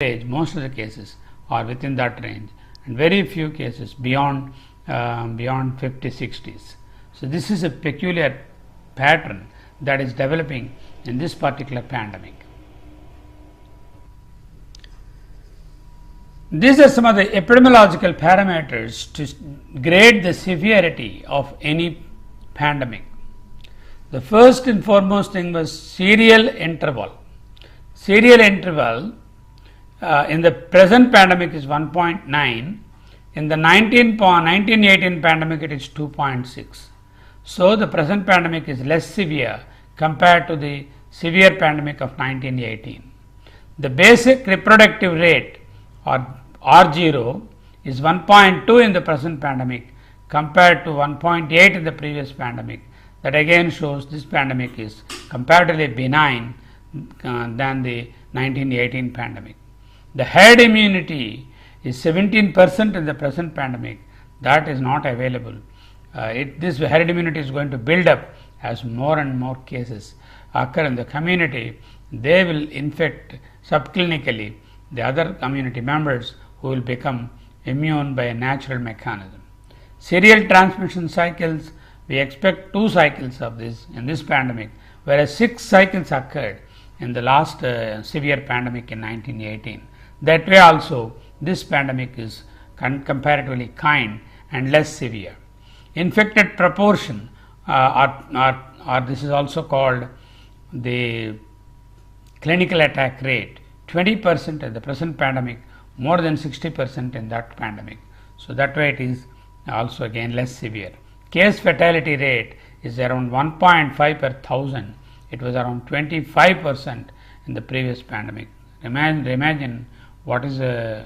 range, most of the cases are within that range, and very few cases beyond 50-60s. So this is a peculiar pattern that is developing in this particular pandemic. These are some of the epidemiological parameters to grade the severity of any pandemic. The first and foremost thing was serial interval. Serial interval in the present pandemic is 1.9. In the 1918 pandemic, it is 2.6. So the present pandemic is less severe compared to the severe pandemic of 1918. The basic reproductive rate, or R0, is 1.2 in the present pandemic compared to 1.8 in the previous pandemic. That again shows this pandemic is comparatively benign than the 1918 pandemic. The herd immunity is 17% in the present pandemic. That is not available. This herd immunity is going to build up as more and more cases occur in the community. They will infect subclinically the other community members who will become immune by a natural mechanism. Serial transmission cycles, we expect 2 cycles of this in this pandemic, whereas 6 cycles occurred in the last severe pandemic in 1918. That way also this pandemic is comparatively kind and less severe. Infected proportion, or this is also called the clinical attack rate, 20% in the present pandemic, more than 60% in that pandemic. So that way it is also again less severe. Case fatality rate is around 1.5 per 1,000. It was around 25% in the previous pandemic. Imagine what is the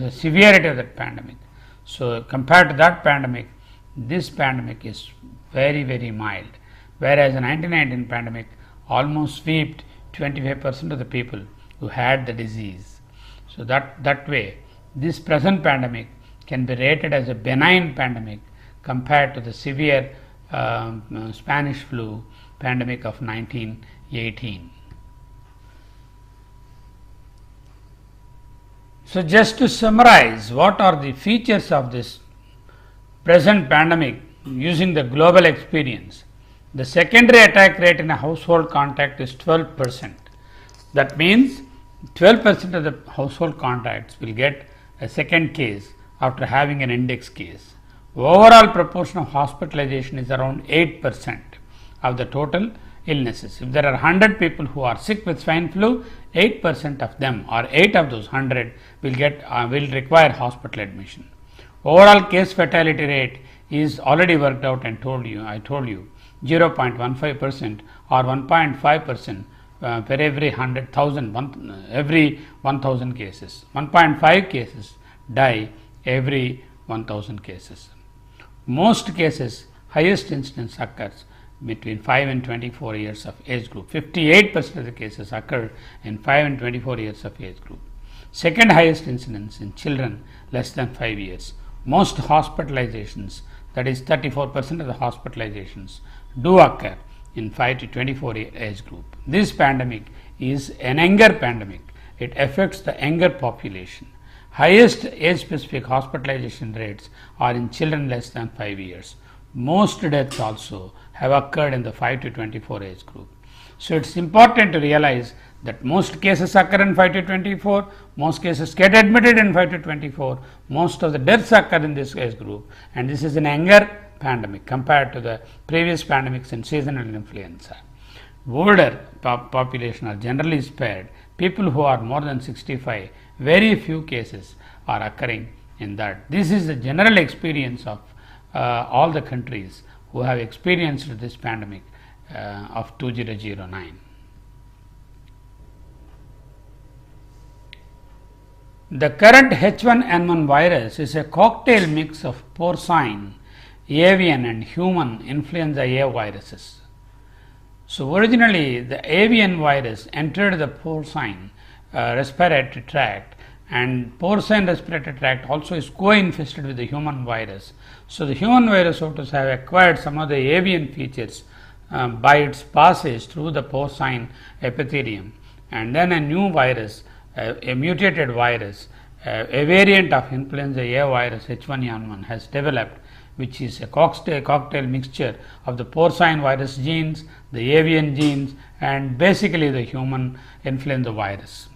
severity of that pandemic. So compared to that pandemic, this pandemic is very, very mild, whereas the 1919 pandemic almost swept 25% of the people who had the disease. So that way this present pandemic can be rated as a benign pandemic compared to the severe Spanish flu pandemic of 1918. So just to summarize, what are the features of this present pandemic using the global experience? The secondary attack rate in a household contact is 12%. That means 12% of the household contacts will get a second case after having an index case. Overall proportion of hospitalization is around 8% of the total illnesses. If there are 100 people who are sick with swine flu, 8% of them, or 8 of those 100 will require hospital admission. Overall case fatality rate is already worked out and I told you 0.15% or 1.5% for every 100,000, every 1,000 cases. 1.5 cases die every 1,000 cases. Most cases, highest incidence occurs between 5 and 24 years of age group. 58% of the cases occur in 5 and 24 years of age group. Second highest incidence in children less than 5 years. Most hospitalizations, that is 34% of the hospitalizations, do occur in 5 to 24 age group. This pandemic is an younger pandemic. It affects the younger population. Highest age specific hospitalization rates are in children less than 5 years. Most deaths also have occurred in the 5 to 24 age group. So it's important to realize that most cases occur in 5 to 24, most cases get admitted in 5 to 24, most of the deaths occur in this age group, and this is an younger pandemic compared to the previous pandemics in seasonal influenza. Older population are generally spared. People who are more than 65, very few cases are occurring in that. This is the general experience of all the countries who have experienced this pandemic of 2009. The current H1N1 virus is a cocktail mix of porcine, avian and human influenza A viruses. So originally the avian virus entered the porcine respiratory tract, and porcine respiratory tract also is co-infested with the human virus. So the human virus hosts have acquired some of the avian features by its passage through the porcine epithelium, and then a new virus a mutated virus, a variant of influenza A virus H1N1 has developed, which is a cocktail mixture of the porcine virus genes, the avian genes, and basically the human influenza virus.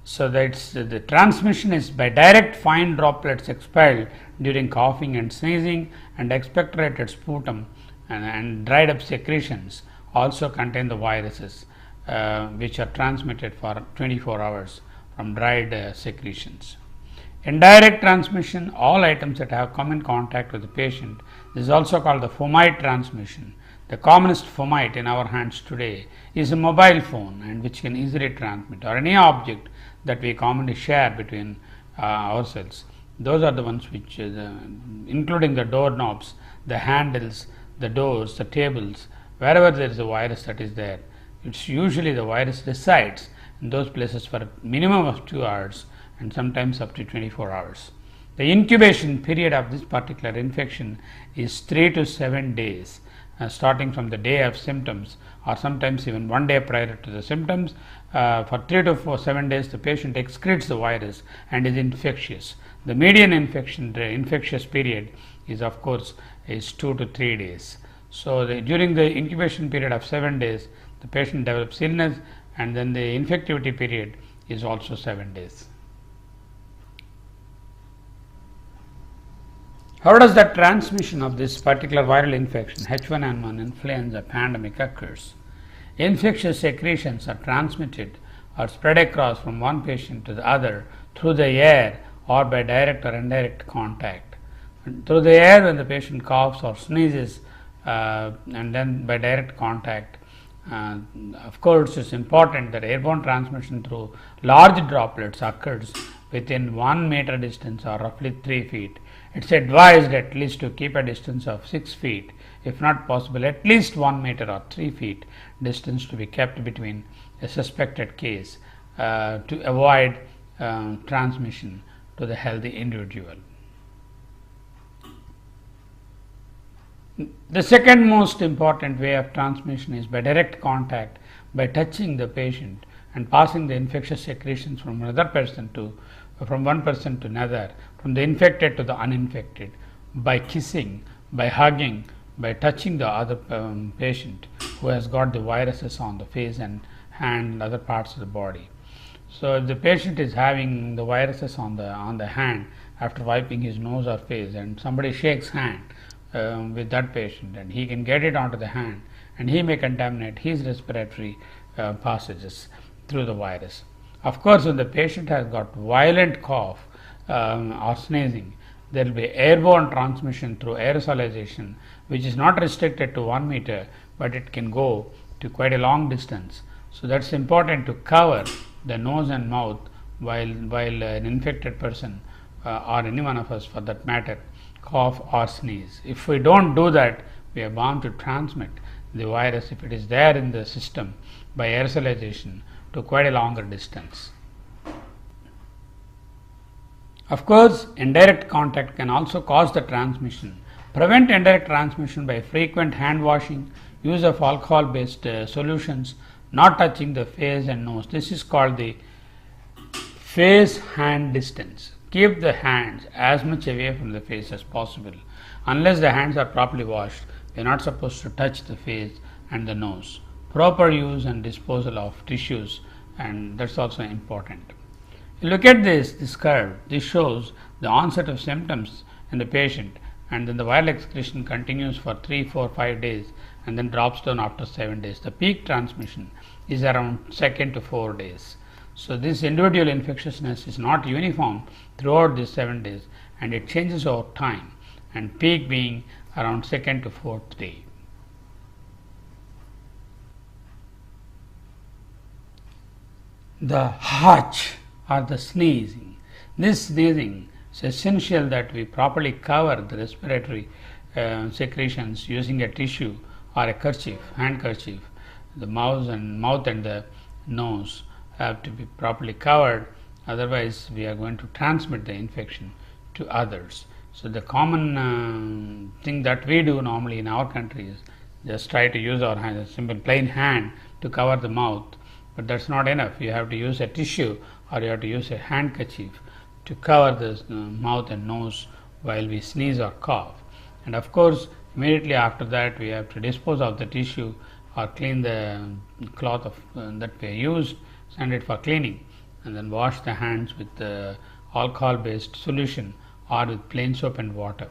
So that's the transmission is by direct fine droplets expelled during coughing and sneezing, and expectorated sputum and dried up secretions also contain the viruses, which are transmitted for 24 hours from dried secretions. Indirect transmission, all items that have come in contact with the patient. This is also called the fomite transmission. The commonest fomite in our hands today is a mobile phone, and which can easily transmit, or any object that we commonly share between ourselves. Those are the ones which, including the doorknobs, the handles, the doors, the tables, wherever there is a virus that is there. It's usually the virus resides in those places for a minimum of 2 hours and sometimes up to 24 hours. The incubation period of this particular infection is 3 to 7 days, starting from the day of symptoms, or sometimes even 1 day prior to the symptoms. For 3 to 7 days, the patient excretes the virus and is infectious. The median infectious period is, of course, is 2 to 3 days. So during the incubation period of 7 days, the patient develops illness, and then the infectivity period is also 7 days. How does the transmission of this particular viral infection, H1N1 influenza pandemic, occurs? Infectious secretions are transmitted or spread across from one patient to the other through the air or by direct or indirect contact. Through the air, when the patient coughs or sneezes, and then by direct contact. Of course, it's important that airborne transmission through large droplets occurs within 1 meter distance, or roughly 3 feet. It's advised at least to keep a distance of 6 feet, if not possible at least 1 meter or 3 feet distance to be kept between a suspected case, to avoid transmission to the healthy individual. The second most important way of transmission is by direct contact, by touching the patient and passing the infectious secretions from one person to another, from the infected to the uninfected, by kissing, by hugging, by touching the other patient who has got the viruses on the face and hand and other parts of the body. So if the patient is having the viruses on the hand after wiping his nose or face, and somebody shakes hand with that patient, and he can get it onto the hand, and he may contaminate his respiratory passages through the virus. Of course, when the patient has got violent cough or sneezing, there will be airborne transmission through aerosolization, which is not restricted to 1 meter, but it can go to quite a long distance. So that's important to cover the nose and mouth while an infected person, or any one of us for that matter, cough or sneeze. If we don't do that, we are bound to transmit the virus, if it is there in the system, by aerosolization to quite a longer distance. Of course, indirect contact can also cause the transmission. Prevent indirect transmission by frequent hand washing, use of alcohol based solutions, not touching the face and nose. This is called the face hand distance. Keep the hands as much away from the face as possible. Unless the hands are properly washed, we are not supposed to touch the face and the nose. Proper use and disposal of tissues, and that's also important. Look at this curve. This shows the onset of symptoms in the patient, and then the viral excretion continues for 3, 4, 5 days and then drops down after 7 days. The peak transmission is around 2 to 4 days. So this individual infectiousness is not uniform throughout these 7 days, and it changes over time, and peak being around 2nd to 4th day. The H or the sneezing. This sneezing is essential that we properly cover the respiratory secretions using a tissue or a kerchief, handkerchief. The mouth and the nose have to be properly covered, otherwise we are going to transmit the infection to others. So the common thing that we do normally in our country is just try to use our hand, a simple plain hand to cover the mouth, but that's not enough. You have to use a tissue or you have to use a handkerchief to cover the mouth and nose while we sneeze or cough. And of course, immediately after that, we have to dispose of the tissue or clean the cloth that we used, send it for cleaning, and then wash the hands with alcohol based solution or with plain soap and water.